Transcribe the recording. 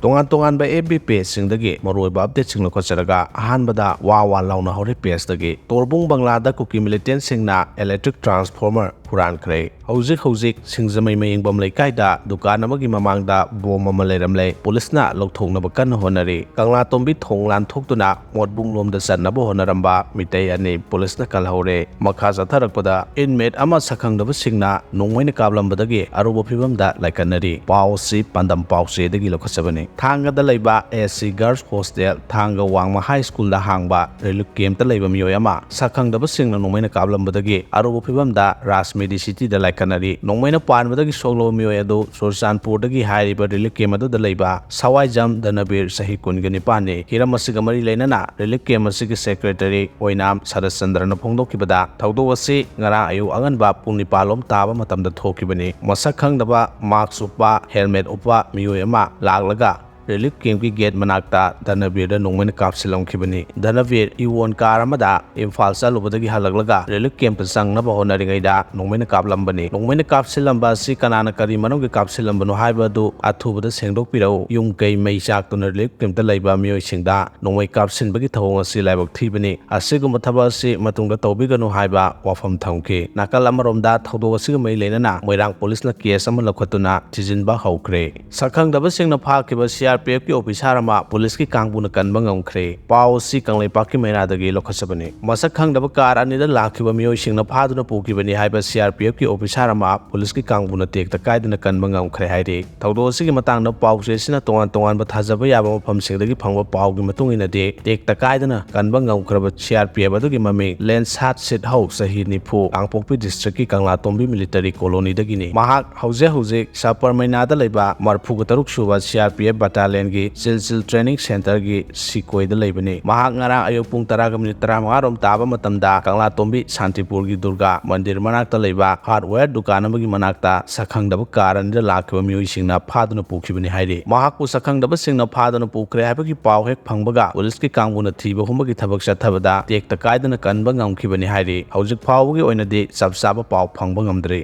tongan tongan ba FB page singdagi maroiba update singlo khacharaga ahanbada wa launa hore page dagi torbung banglada Kuki militant singna electric transformer hurankhre hojik singjamai mayingbam leikaida dukan amagi mamangda bom ama leiramle police lokthongnaba kan honari kangla tombi thonglan thoktuna modbung lomda sanaba honaramba mitei ani police na kalhore makha satharakpada inmate ama sakhangdaba singna nongmaina kablambadagi arubo phibamda laikanari pausi pandam pause dagi lokhachabani thanga da leiba SC girls hostel thanga wangma high school da hangba relief camp ta leiba miyoy ama sakhangdaba singna nongmaina kablambadagi arubo phibamda Rasmedi city da laikanari nongmaina panbadagi soglo miyoy adu Surchanpur dagi hairiba relief camp adu da leiba sawai jam danabir sahi kungani pani hiram asiga mari leinana relief camp asigi secretary oinam Sadachandra na phongdokibada thawdo asi ngara ayu anganba pung 9 taba matamda thokibani masakhangdaba mask upa helmet upa miyoy ama laglaga relief camp ki gate manakta danavir da nongmaina kapsilom khibani danavir iwon karamada imphal salubadagi halaglaga relief camp sangnaba honaringai da nongmaina kaplambani nongmaina kapsilamba si kanana kari manonggi kapsilambano haibadu athubada sengdok pirau yung kai mai chak tuna relief camp da laiba miyoi singda nongmai kapsinbagi thawong asi laibak thibani asiguma thaba si matungda tawbiganu haiba wafam thamki nakal amaromda thawdo asiga mai leinana moirang police na case ama lakhatuna tijinba haukhre sakhangdaba singna phakiba CRPF ki officer ama police ki kangbuna kanba ngamkhre pau si kanglai pakki maina dagi lokhachabani masak khangdaba kar anida lakhiba miyoi singna phaduna pukibani haiba CRPF ki officer ama police ki kangbuna tekta kaiduna kanba ngamkhre hairi thawdo sigi matangna pau se sina tongan ba thajaba yaba mafam singdagi phangba pau gi matungina de tekta kaiduna kanba ngamkhraba CRPF adugi mami Lensat Sit Hau sahi nifu Angpokpi district ki Kangla Tombi military colony dagi ni mahak hauze sapar maina da leiba marphuga taruk suba CRPF battalion gi silsil training center gi sikoi da leibani mahak ngara ayuk pung 10:35 rom taba matamda Kangla Tombi Shantipur gi Durga mandir manakta leiba hardware dukan amagi manakta sakhangdaba karan da lakhiba miyoi singna phaduna pukhibani hairi mahak pu sakhangdaba singna phaduna pukre haibagi paw hek phangbaga police ki kangbuna thiba humbagi thabak chathabada tekta kaidana kanba ngamkhibani hairi hojik phawgi oinadi chapchaba paw phangba ngamdre